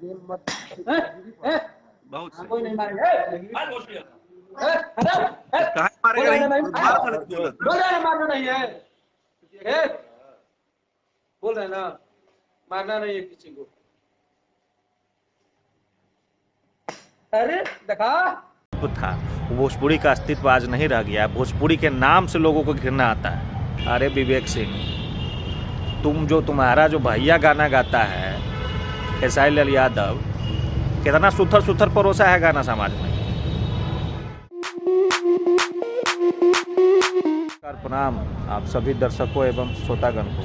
बहुत सही। कोई नहीं मारेगा। कहाँ मारेगा नहीं? मार खड़े बोलत बोल रहे हैं मारना नहीं है, बोल रहे हैं ना मारना नहीं है किसी को। अरे देखा था भोजपुरी का अस्तित्व आज नहीं रह गया। भोजपुरी के नाम से लोगों को घृणा आता है। अरे विवेक सिंह, तुम्हारा जो भैया गाना गाता है खेसारी लाल यादव, कितना सुथर सुथर परोसा है गाना समाज में। प्रणाम आप सभी दर्शकों एवं श्रोतागण को।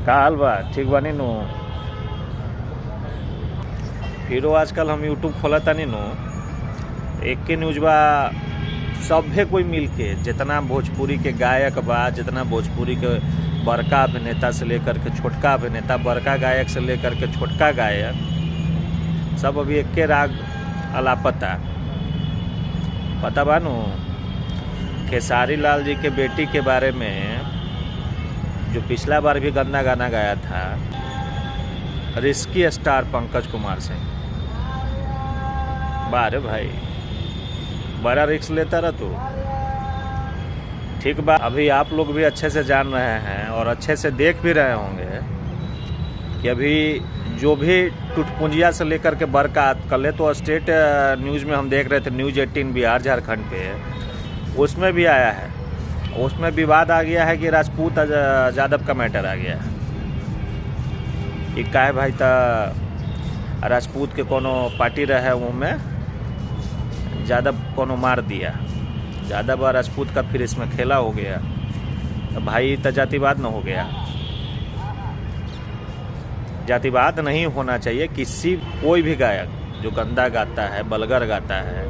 का हाल बा? ठीक बानी नु? फिर आजकल हम यूट्यूब खोला तानी नु, एक के न्यूज बा सभे कोई मिल के, जितना भोजपुरी के गायक बा, जितना भोजपुरी के बड़का अभिनेता से लेकर के छोटका अभिनेता, बड़का गायक से लेकर के छोटका गायक, सब अभी एक के राग अलापता। पता बा नु खेसारी लाल जी के बेटी के बारे में, जो पिछला बार भी गंदा गाना गाया था, रिस्की स्टार पंकज कुमार सिंह। बारे भाई बड़ा रिस्क लेता रहा तू। ठीक बा, अभी आप लोग भी अच्छे से जान रहे हैं और अच्छे से देख भी रहे होंगे कि अभी जो भी टुटपुंजिया से लेकर के बरका, कल तो स्टेट न्यूज़ में हम देख रहे थे, न्यूज़ 18 बिहार झारखंड पे, उसमें भी आया है। उसमें विवाद आ गया है कि राजपूत यादव का मैटर आ गया है कि का है भाई, ता राजपूत के कोनो पार्टी रहे, वो में यादव कोनो मार दिया, यादव और राजपूत का फिर इसमें खेला हो गया। तो भाई तो जातिवाद न हो गया। जातिवाद नहीं होना चाहिए। कोई भी गायक जो गंदा गाता है, बलगर गाता है,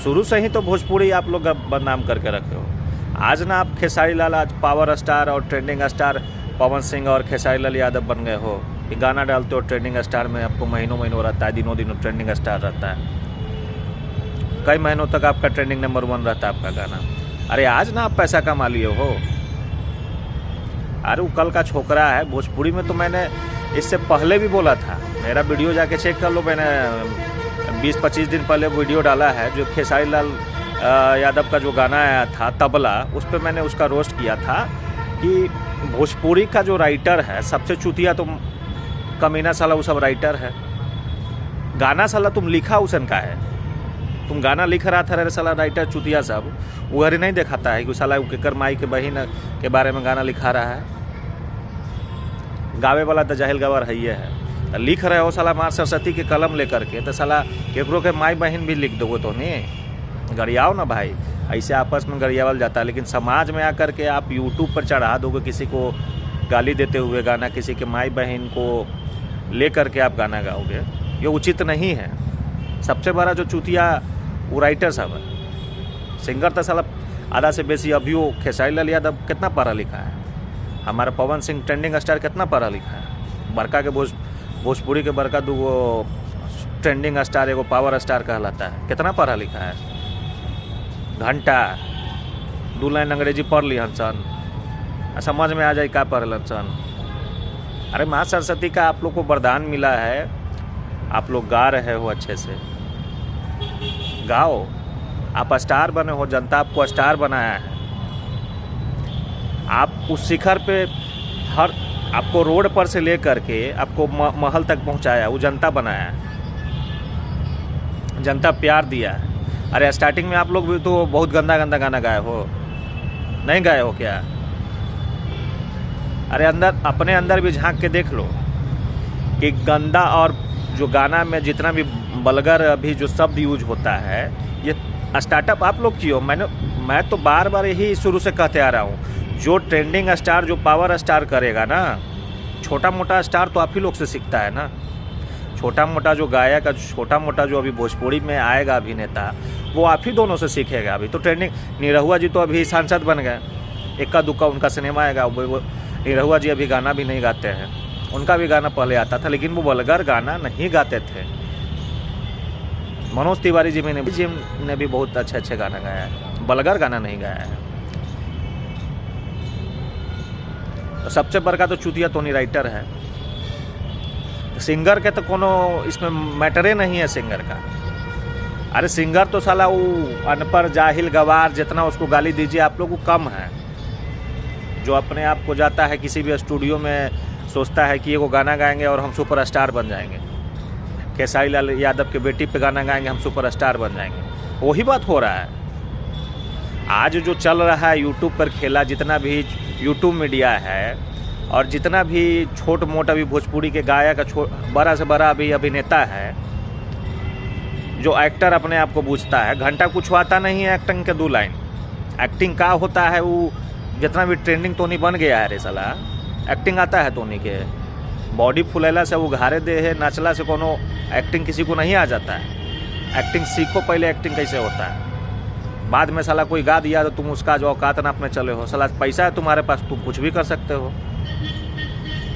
शुरू से ही तो भोजपुरी आप लोग बदनाम करके रखे हो। आज ना आप खेसारी लाल आज पावर स्टार और ट्रेंडिंग स्टार पवन सिंह और खेसारी लाल यादव बन गए हो कि गाना डालते हो ट्रेंडिंग स्टार में, आपको महीनों महीनों रहता है, दिनों दिनों ट्रेंडिंग स्टार रहता है, कई महीनों तक आपका ट्रेंडिंग नंबर 1 रहता है आपका गाना। अरे आज ना आप पैसा कमा लिए हो। अरे वो कल का छोकरा है भोजपुरी में। तो मैंने इससे पहले भी बोला था, मेरा वीडियो जाके चेक कर लो, मैंने 20-25 दिन पहले वीडियो डाला है जो खेसारी लाल यादव का जो गाना आया था तबला, उस पर मैंने उसका रोस्ट किया था कि भोजपुरी का जो राइटर है सबसे चुतिया तुम कमीना साला, वो सब राइटर है। गाना साला तुम लिखा उसन का है, तुम गाना लिख रहा था रे साला, राइटर चुतिया सब वो घर नहीं दिखाता है कि साला केकर माई के बहन के बारे में गाना लिखा रहा है। गावे वाला तो जाहिल गवार है, ये है। लिख रहे हो साला माँ सरस्वती के कलम लेकर के, तो साला केकरो के माई बहन भी लिख दोगे तो नहीं, गरियाओ ना भाई। ऐसे आपस में गरियावल जाता है, लेकिन समाज में आकर के आप यूट्यूब पर चढ़ा दोगे किसी को गाली देते हुए गाना, किसी के माई बहन को ले करके आप गाना गाओगे, ये उचित नहीं है। सबसे बड़ा जो चुतिया वो राइटर साहब है। सिंगर तो साला आधा से बेसी अभी वो खेसारी लाल यादव कितना पढ़ा लिखा है, हमारा पवन सिंह ट्रेंडिंग स्टार कितना पढ़ा लिखा है। बड़का के भोजपुरी के बड़का दूगो ट्रेंडिंग स्टार, एगो पावर स्टार कहलाता है, कितना पढ़ा लिखा है। घंटा 2 लाइन अंग्रेजी पढ़ ली हंसन, समझ में आ जाए क्या पढ़ हंसन। अरे माँ सरस्वती का आप लोग को वरदान मिला है, आप लोग गा रहे हो, अच्छे से गाओ। आप स्टार बने हो, जनता आपको स्टार बनाया है। आप उस शिखर पे हर आपको रोड पर से लेकर के आपको महल तक पहुंचाया, वो जनता बनाया है, जनता प्यार दिया है। अरे स्टार्टिंग में आप लोग भी तो बहुत गंदा गंदा गाना गाए हो, नहीं गाए हो क्या? अरे अंदर अपने अंदर भी झांक के देख लो कि गंदा और जो गाना में जितना भी बलगर अभी जो शब्द यूज होता है, ये स्टार्टअप आप लोग किए हो। मैं तो बार बार यही शुरू से कहते आ रहा हूँ, जो ट्रेंडिंग स्टार, जो पावर स्टार करेगा ना, छोटा मोटा स्टार तो आप ही लोग से सीखता है ना। छोटा मोटा जो गायक, छोटा मोटा जो अभी भोजपुरी में आएगा अभिनेता, वो आप ही दोनों से सीखेगा। अभी तो ट्रेंडिंग, निरहुआ जी तो अभी सांसद बन गए, इक्का दुक्का उनका सिनेमा आएगा। वो निरहुआ जी अभी गाना भी नहीं गाते हैं, उनका भी गाना पहले आता था, लेकिन वो वल्गर गाना नहीं गाते थे। मनोज तिवारी जी ने भी बहुत अच्छे अच्छे गाना गाया है, वल्गर गाना नहीं गाया है। तो सबसे बड़का तो चुतिया टोनी राइटर है। सिंगर के तो कोनो इसमें मैटरे नहीं है सिंगर का। अरे सिंगर तो साला वो अनपढ़ जाहिल गवार, जितना उसको गाली दीजिए आप लोग वो कम है। जो अपने आप को जाता है किसी भी स्टूडियो में, सोचता है कि ये वो गाना गाएंगे और हम सुपरस्टार बन जाएंगे, खेसारी लाल यादव के बेटी पे गाना गाएंगे हम सुपरस्टार बन जाएंगे, वही बात हो रहा है। आज जो चल रहा है यूट्यूब पर खेला, जितना भी यूट्यूब मीडिया है और जितना भी छोट मोट अभी भोजपुरी के गायक, बड़ा से बड़ा अभी अभिनेता है, जो एक्टर अपने आप को पूछता है, घंटा कुछ आता नहीं है एक्टिंग के 2 लाइन। एक्टिंग का होता है वो जितना भी ट्रेंडिंग टोनी बन गया है रे साला, एक्टिंग आता है टोनी के। बॉडी फुलेला से वो घारे दे है, नाचला से कोनो एक्टिंग किसी को नहीं आ जाता है। एक्टिंग सीखो पहले, एक्टिंग कैसे होता है। बाद में साला कोई गा दिया तो तुम उसका जो औकात नापने चले हो। साला पैसा है तुम्हारे पास, तुम कुछ भी कर सकते हो।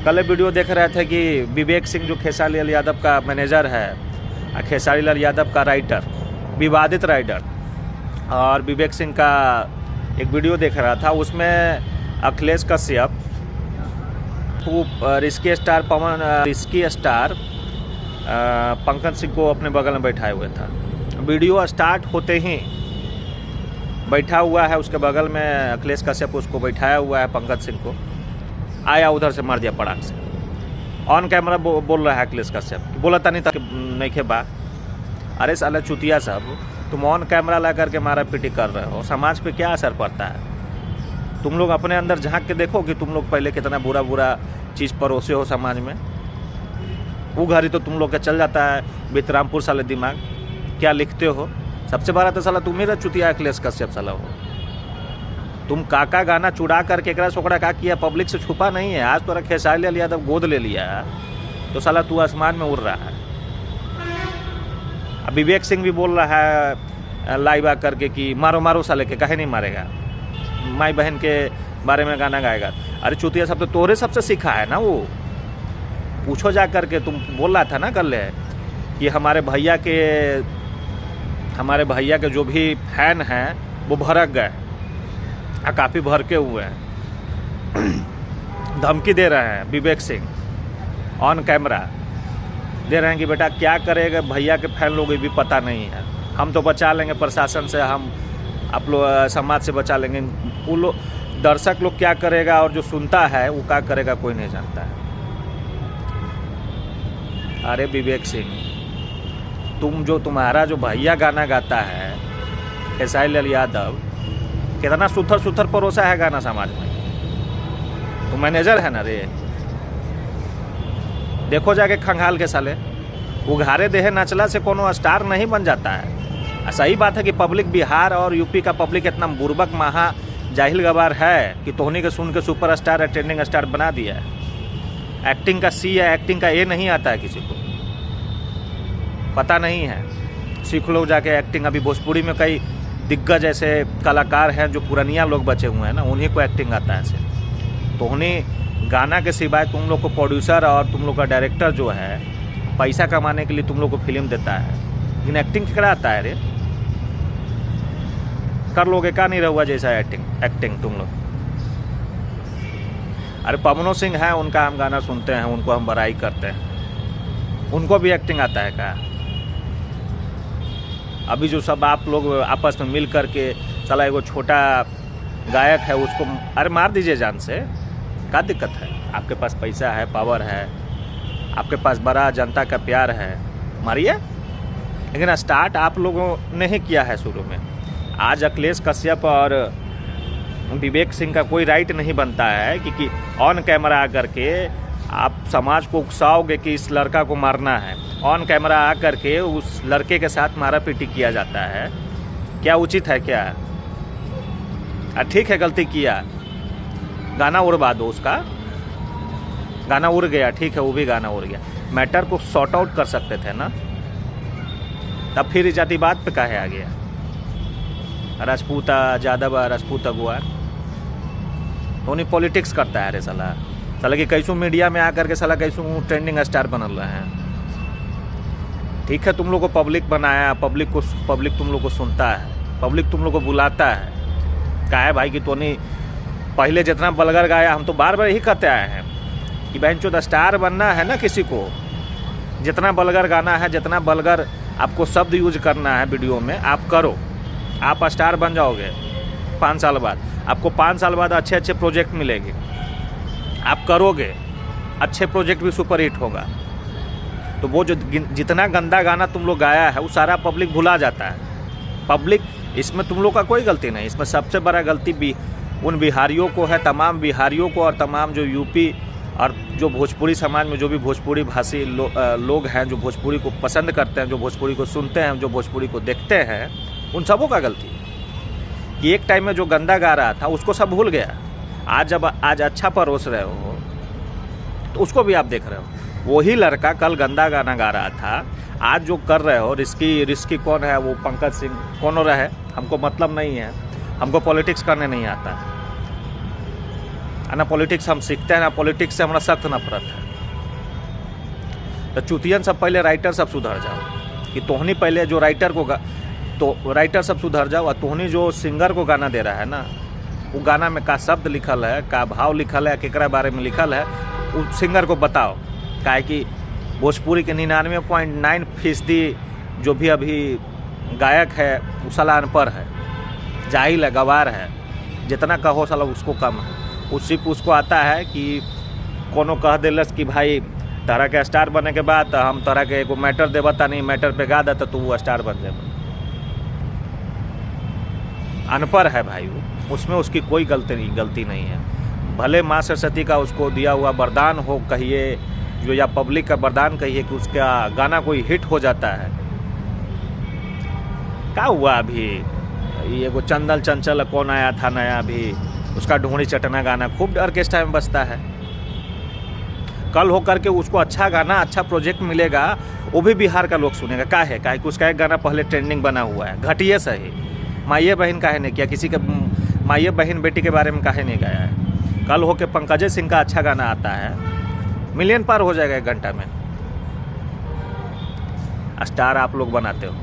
कल वीडियो देख रहे थे कि विवेक सिंह जो खेसारी लाल यादव का मैनेजर है, खेसारी लाल यादव का राइटर, विवादित राइटर, और विवेक सिंह का एक वीडियो देख रहा था, उसमें अखिलेश कश्यप वो रिस्की स्टार पंकज सिंह को अपने बगल में बैठाए हुए था। वीडियो स्टार्ट होते ही बैठा हुआ है उसके बगल में अखिलेश कश्यप, उसको बैठाया हुआ है पंकज सिंह को, आया उधर से मार दिया पड़ाक से। ऑन कैमरा बोल रहा है अखिलेश कश्यप, बोला था नहीं था नहीं खे बा। अरे साला चुतिया साहब, तुम ऑन कैमरा ला करके मारा पीटी कर रहे हो, समाज पे क्या असर पड़ता है? तुम लोग अपने अंदर झांक के देखो कि तुम लोग पहले कितना बुरा बुरा चीज़ परोसे हो समाज में। वो घड़ी तो तुम लोग का चल जाता है बितरामपुर साले दिमाग, क्या लिखते हो। सबसे बड़ा तो साला तुम ही चुतिया अखिलेश कश्यप साला हो। तुम काका गाना चुड़ा करके एकरा सोकड़ा का किया, पब्लिक से छुपा नहीं है। आज तोरा खेसारी लाल यादव गोद ले लिया तो साला तू आसमान में उड़ रहा है। अब विवेक सिंह भी बोल रहा है लाइव आ करके कि मारो मारो साले के, काहे नहीं मारेगा, माई बहन के बारे में गाना गाएगा। अरे चुतिया सब तो तोरे सबसे सीखा है ना। वो पूछो जा करके, तुम बोल रहा था ना कल कि हमारे भैया के जो भी फैन हैं वो भड़क गए, काफ़ी भड़के हुए हैं। धमकी दे रहे हैं विवेक सिंह, ऑन कैमरा दे रहे हैं कि बेटा क्या करेगा, भैया के फैन लोग भी पता नहीं है, हम तो बचा लेंगे प्रशासन से, हम आप लोग समाज से बचा लेंगे। वो लोग दर्शक लोग क्या करेगा और जो सुनता है वो क्या करेगा कोई नहीं जानता है। अरे विवेक सिंह, तुम्हारा जो भैया गाना गाता है खेसारी लाल यादव, कितना सुथर सुथर परोसा है गाना समाज में। तो मैनेजर है ना रे, देखो जाके खंगाल के साले, उघारे देहे नचला से कोनो स्टार नहीं बन जाता है। सही बात है कि पब्लिक बिहार और यूपी का पब्लिक इतना बुर्बक महा जाहिल गवार है कि तोहनी के सुन के सुपरस्टार है, ट्रेंडिंग स्टार बना दिया है। एक्टिंग का सी है, एक्टिंग का ए नहीं आता है, किसी को पता नहीं है। सीख लो जाके एक्टिंग। अभी भोजपुरी में कई दिग्गज ऐसे कलाकार हैं जो पुरानिया लोग बचे हुए हैं ना, उन्हीं को एक्टिंग आता है। तो उन्हीं गाना के सिवाय तुम लोग को प्रोड्यूसर और तुम लोग का डायरेक्टर जो है पैसा कमाने के लिए तुम लोग को फिल्म देता है, लेकिन एक्टिंग केकरा आता है रे? कर लोगे का नहीं रहुआ जैसा एक्टिंग तुम लोग। अरे पवनो सिंह है, उनका हम गाना सुनते हैं, उनको हम बड़ाई करते हैं, उनको भी एक्टिंग आता है क्या? अभी जो सब आप लोग आपस में मिल करके साला एगो छोटा गायक है उसको अरे मार दीजिए जान से, क्या दिक्कत है? आपके पास पैसा है, पावर है, आपके पास बड़ा जनता का प्यार है, मारिए। लेकिन स्टार्ट आप लोगों ने ही किया है शुरू में। आज अखिलेश कश्यप और विवेक सिंह का कोई राइट नहीं बनता है कि ऑन कैमरा आकर के आप समाज को उकसाओगे कि इस लड़का को मारना है। ऑन कैमरा आकर के उस लड़के के साथ मारा पीटी किया जाता है, क्या उचित है क्या? ठीक है गलती किया, गाना उड़वा दो उसका, गाना उड़ गया, ठीक है वो भी गाना उड़ गया, मैटर को सॉर्ट आउट कर सकते थे ना। तब फिर जातिवाद पे काहे आ गया? राजपूत यादव राजपूत अगुआर तो उन्हीं पॉलिटिक्स करता है रे साला कि कैसू मीडिया में आकर के साला कैसू ट्रेंडिंग स्टार बनल रहे हैं। ठीक है तुम लोग को पब्लिक बनाया, पब्लिक तुम लोग को सुनता है, पब्लिक तुम लोग को बुलाता है। क्या है भाई कि तोनी पहले जितना बलगर गाया, हम तो बार बार यही कहते आए हैं कि बहन चोद स्टार बनना है ना किसी को जितना बलगर गाना है, जितना बलगर आपको शब्द यूज करना है वीडियो में, आप करो। आप स्टार बन जाओगे 5 साल बाद। आपको 5 साल बाद अच्छे अच्छे प्रोजेक्ट मिलेंगे, आप करोगे, अच्छे प्रोजेक्ट भी सुपर हिट होगा। तो वो जो जितना गंदा गाना तुम लोग गाया है वो सारा पब्लिक भुला जाता है। पब्लिक, इसमें तुम लोग का कोई गलती नहीं। इसमें सबसे बड़ा गलती भी उन बिहारियों को है, तमाम बिहारियों को, और तमाम जो यूपी और जो भोजपुरी समाज में जो भी भोजपुरी भाषी लोग हैं, जो भोजपुरी को पसंद करते हैं, जो भोजपुरी को सुनते हैं, जो भोजपुरी को देखते हैं, उन सबों का गलती है कि एक टाइम में जो गंदा गा रहा था उसको सब भूल गया। आज अच्छा परोस रहे हो तो उसको भी आप देख रहे हो। वही लड़का कल गंदा गाना गा रहा था, आज जो कर रहे हो, रिस्की कौन है, वो पंकज सिंह कौन हो रहा है, हमको मतलब नहीं है। हमको पॉलिटिक्स करने नहीं आता है ना, पॉलिटिक्स हम सीखते हैं ना, पॉलिटिक्स से हमारा सख्त नफरत है। तो चुतियन सब पहले राइटर सब सुधर जाओ कि तोहनी पहले जो राइटर को तो राइटर सब सुधर जाओ, और तोहनी जो सिंगर को गाना दे रहा है ना, वो गाना में का शब्द लिखल है, का भाव लिखल है, केकरा बारे में लिखल है, उस सिंगर को बताओ। काहे कि भोजपुरी के 99.9% जो भी अभी गायक है वो साला अनपढ़ है, जाहिल है, गवार है। जितना कहो साला उसको कम है। उसको आता है कि कोनो कह दिलस कि भाई तारा के स्टार बने के बाद हम तारा के एगो मैटर देवता नहीं, मैटर पे गा देता तो वो स्टार बन जाए। अनपढ़ है भाई वो, उसमें उसकी कोई गलती नहीं है। भले माँ सरस्वती का उसको दिया हुआ वरदान हो कहिए, जो या पब्लिक का वरदान कहिए कि उसका गाना कोई हिट हो जाता है। क्या हुआ अभी ये वो चंदल चंचल कौन आया था नया, अभी उसका ढूंढी चटना गाना खूब ऑर्केस्ट्रा में बजता है। कल हो करके उसको अच्छा गाना, अच्छा प्रोजेक्ट मिलेगा, वो भी बिहार का लोग सुनेगा। काहे कि उसका एक गाना पहले ट्रेंडिंग बना हुआ है, घटिया सही। माइये बहन काहे नहीं किया, किसी के माइये बहन बेटी के बारे में काहे नहीं गाया है। कल हो के पंकज सिंह का अच्छा गाना आता है, मिलियन पार हो जाएगा 1 घंटा में। स्टार आप लोग बनाते हो।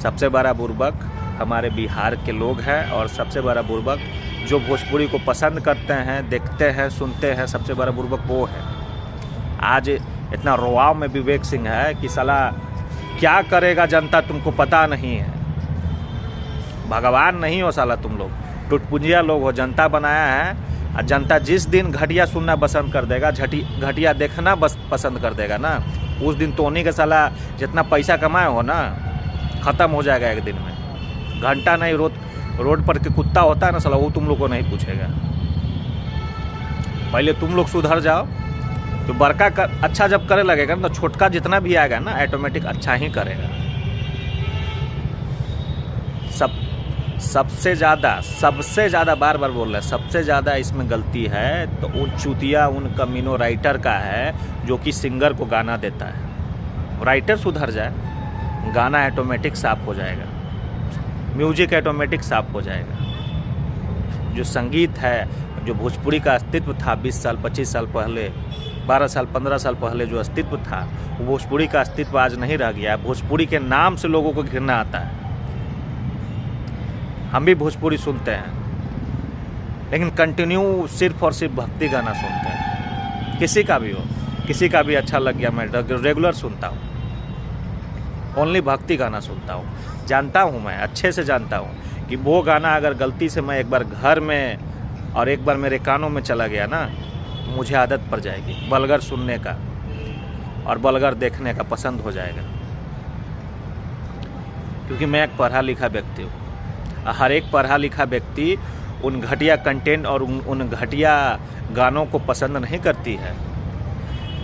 सबसे बड़ा बुर्बक हमारे बिहार के लोग हैं, और सबसे बड़ा बुर्बक जो भोजपुरी को पसंद करते हैं, देखते हैं, सुनते हैं, सबसे बड़ा बुर्बक वो है। आज इतना रोआव में विवेक सिंह है कि साला क्या करेगा जनता तुमको पता नहीं है। भगवान नहीं हो साला तुम लोग, टुटपुंजिया लोग हो। जनता बनाया है, और जनता जिस दिन घटिया सुनना पसंद कर देगा, घटिया देखना बस पसंद कर देगा ना, उस दिन तोनी के साला जितना पैसा कमाए हो ना, ख़त्म हो जाएगा 1 दिन में। घंटा नहीं, रोड पर के कुत्ता होता है ना साला, वो तुम लोग को नहीं पूछेगा। पहले तुम लोग सुधर जाओ। तो बड़का अच्छा जब करे लगेगा ना, तो छोटका जितना भी आएगा ना ऑटोमेटिक अच्छा ही करेगा। सबसे ज़्यादा बार बोल रहे हैं, सबसे ज़्यादा इसमें गलती है तो उन चूतिया, उन कमीनो राइटर का है जो कि सिंगर को गाना देता है। राइटर सुधर जाए, गाना ऑटोमेटिक साफ हो जाएगा, म्यूजिक ऑटोमेटिक साफ हो जाएगा। जो संगीत है, जो भोजपुरी का अस्तित्व था 20 साल 25 साल पहले, 12 साल 15 साल पहले जो अस्तित्व था, वो भोजपुरी का अस्तित्व आज नहीं रह गया है। भोजपुरी के नाम से लोगों को घृणा आता है। हम भी भोजपुरी सुनते हैं, लेकिन कंटिन्यू सिर्फ और सिर्फ भक्ति गाना सुनते हैं। किसी का भी हो, किसी का भी अच्छा लग गया, मैं रेगुलर सुनता हूँ, ओनली भक्ति गाना सुनता हूँ। जानता हूँ, मैं अच्छे से जानता हूँ कि वो गाना अगर गलती से मैं एक बार घर में और एक बार मेरे कानों में चला गया ना, मुझे आदत पड़ जाएगी बलगर सुनने का और बलगर देखने का, पसंद हो जाएगा। क्योंकि मैं एक पढ़ा लिखा व्यक्ति हूँ। हर एक पढ़ा लिखा व्यक्ति उन घटिया कंटेंट और उन घटिया गानों को पसंद नहीं करती है।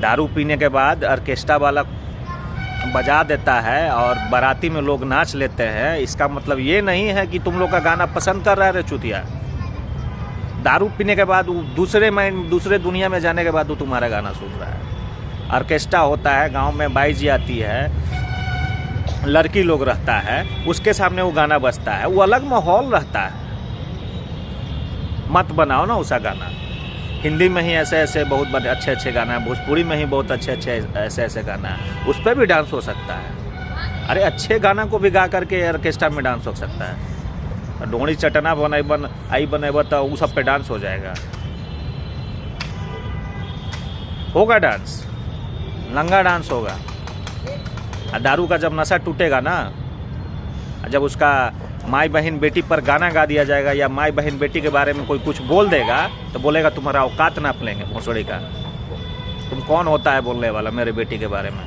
दारू पीने के बाद ऑर्केस्ट्रा वाला बजा देता है और बाराती में लोग नाच लेते हैं, इसका मतलब ये नहीं है कि तुम लोग का गाना पसंद कर रहा है रे चुतिया। दारू पीने के बाद दूसरे दुनिया में जाने के बाद वो तुम्हारा गाना सुन रहा है। ऑर्केस्ट्रा होता है, गांव में बाईजी आती है, लड़की लोग रहता है, उसके सामने वो गाना बजता है, वो अलग माहौल रहता है। मत बनाओ ना उसका गाना। हिंदी में ही ऐसे बहुत अच्छे गाना है, भोजपुरी में ही बहुत अच्छे ऐसे गाना है, उस पर भी डांस हो सकता है। अरे अच्छे गाना को भी गा करके ऑर्केस्ट्रा में डांस हो सकता है। ढोंड़ी चटना बनेब तो वो सब पे डांस हो जाएगा, होगा डांस। लंगा डांस होगा। और दारू का जब नशा टूटेगा ना, जब उसका माई बहन बेटी पर गाना गा दिया जाएगा या माई बहन बेटी के बारे में कोई कुछ बोल देगा तो बोलेगा तुम्हारा औकात नाप लेंगे भोसड़ी का, तुम कौन होता है बोलने वाला मेरे बेटी के बारे में।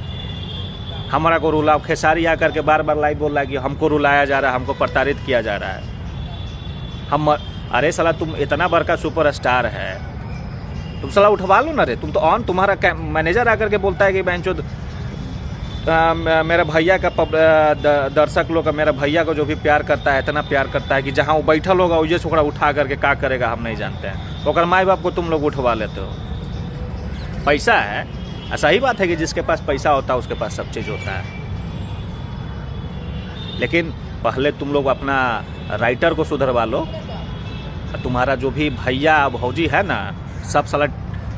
हमारा को रुलाओ, खेसारी आकर के बार बार लाइव बोल रहा है कि हमको रुलाया जा रहा है, हमको प्रताड़ित किया जा रहा है। हम अरे साला तुम इतना बड़का सुपरस्टार है, तुम साला उठवा लो ना रे। तुम तो ऑन, तुम्हारा मैनेजर आकर के बोलता है कि बहनचोद मेरा भैया का दर्शक लोग मेरा भैया को जो भी प्यार करता है, इतना प्यार करता है कि जहाँ वो बैठल होगा उसे छोकरा उठा करके क्या करेगा हम नहीं जानते हैं। तो माई बाप को तुम लोग उठवा लेते हो। पैसा है, सही बात है कि जिसके पास पैसा होता है उसके पास सब चीज़ होता है, लेकिन पहले तुम लोग अपना राइटर को सुधरवा लो। तुम्हारा जो भी भैया भौजी है ना, सब साला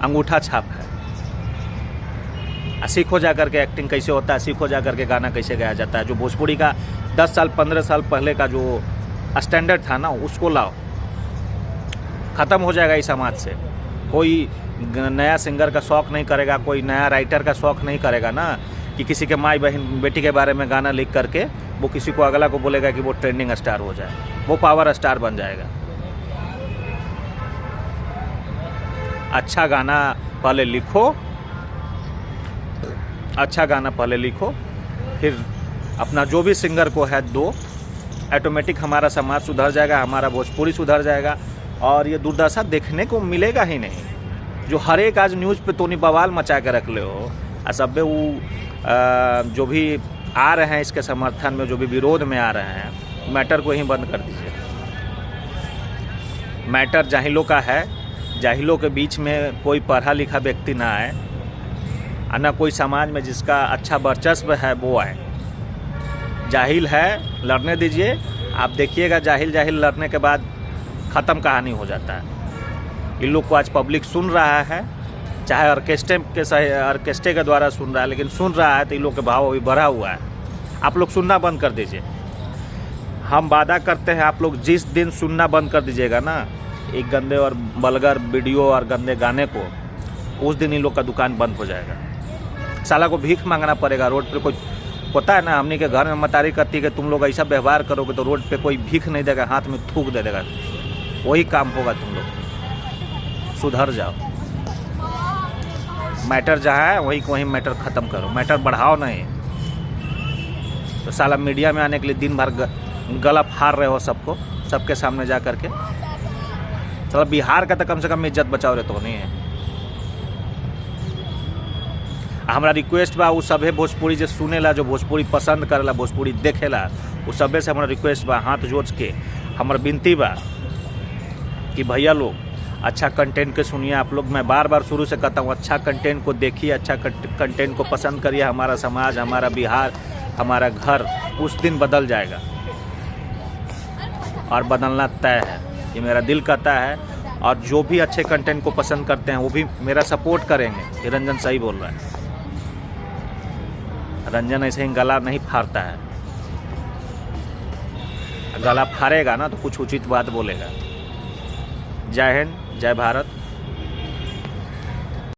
अंगूठा छाप है। सीखो जा करके एक्टिंग कैसे होता है, सीखो जा करके गाना कैसे गाया जाता है। जो भोजपुरी का 10 साल 15 साल पहले का जो स्टैंडर्ड था ना, उसको लाओ। ख़त्म हो जाएगा इस समाज से। कोई नया सिंगर का शौक़ नहीं करेगा, कोई नया राइटर का शौक़ नहीं करेगा ना कि किसी के माई बहन बेटी के बारे में गाना लिख करके वो किसी को अगला को बोलेगा कि वो ट्रेंडिंग स्टार हो जाए, वो पावर स्टार बन जाएगा। अच्छा गाना पहले लिखो, अच्छा गाना पहले लिखो, फिर अपना जो भी सिंगर को है दो। ऑटोमेटिक हमारा समाज सुधर जाएगा, हमारा भोजपुरी सुधर जाएगा और ये दुर्दशा देखने को मिलेगा ही नहीं। जो हर एक आज न्यूज़ पे तोनी बवाल मचा के रख ले हो, सब वो जो भी आ रहे हैं इसके समर्थन में, जो भी विरोध में आ रहे हैं, मैटर को ही बंद कर दीजिए। मैटर जाहिलों का है, जाहिलों के बीच में कोई पढ़ा लिखा व्यक्ति ना आए, ना कोई समाज में जिसका अच्छा वर्चस्व है वो आए। जाहिल है, लड़ने दीजिए। आप देखिएगा जाहिल लड़ने के बाद ख़त्म कहानी हो जाता है। इन लोग को आज पब्लिक सुन रहा है, चाहे ऑर्केस्ट्रे के द्वारा सुन रहा है, लेकिन सुन रहा है तो इन लोग के भाव अभी बढ़ा हुआ है। आप लोग सुनना बंद कर दीजिए। हम वादा करते हैं, आप लोग जिस दिन सुनना बंद कर दीजिएगा ना एक गंदे और बलगर वीडियो और गंदे गाने को, उस दिन इन लोग का दुकान बंद हो जाएगा। साला को भीख मांगना पड़ेगा रोड पे। कोई होता है ना, हमने के घर में मतारी करती है कि तुम लोग ऐसा व्यवहार करोगे तो रोड पे कोई भीख नहीं देगा, हाथ में थूक दे देगा। वही काम होगा तुम लोग। सुधर जाओ। मैटर जहाँ है वहीं मैटर ख़त्म करो, मैटर बढ़ाओ नहीं। तो साला मीडिया में आने के लिए दिन भर गला फाड़ रहे हो सबको, सबके सामने जा करके। साला बिहार का तो कम से कम इज्जत बचाओ रहे तो नहीं है। हमारा रिक्वेस्ट बा वो सभे भोजपुरी जो सुनेला, जो भोजपुरी पसंद करेला, भोजपुरी देखेला, वो सभे से हमारा रिक्वेस्ट बा, हाथ जोड़ के हमारा विनती बा कि भैया लोग अच्छा कंटेंट के सुनिए। आप लोग, मैं बार बार शुरू से कहता हूँ, अच्छा कंटेंट को देखिए, अच्छा कंटेंट को पसंद करिए। हमारा समाज, हमारा बिहार, हमारा घर उस दिन बदल जाएगा और बदलना तय है, ये मेरा दिल कहता है। और जो भी अच्छे कंटेंट को पसंद करते हैं वो भी मेरा सपोर्ट करेंगे। ये रंजन सही बोल रहा है, रंजन ऐसे ही गला नहीं फाड़ता है। गला फाड़ेगा ना तो कुछ उचित बात बोलेगा। जय हिंद, जय भारत।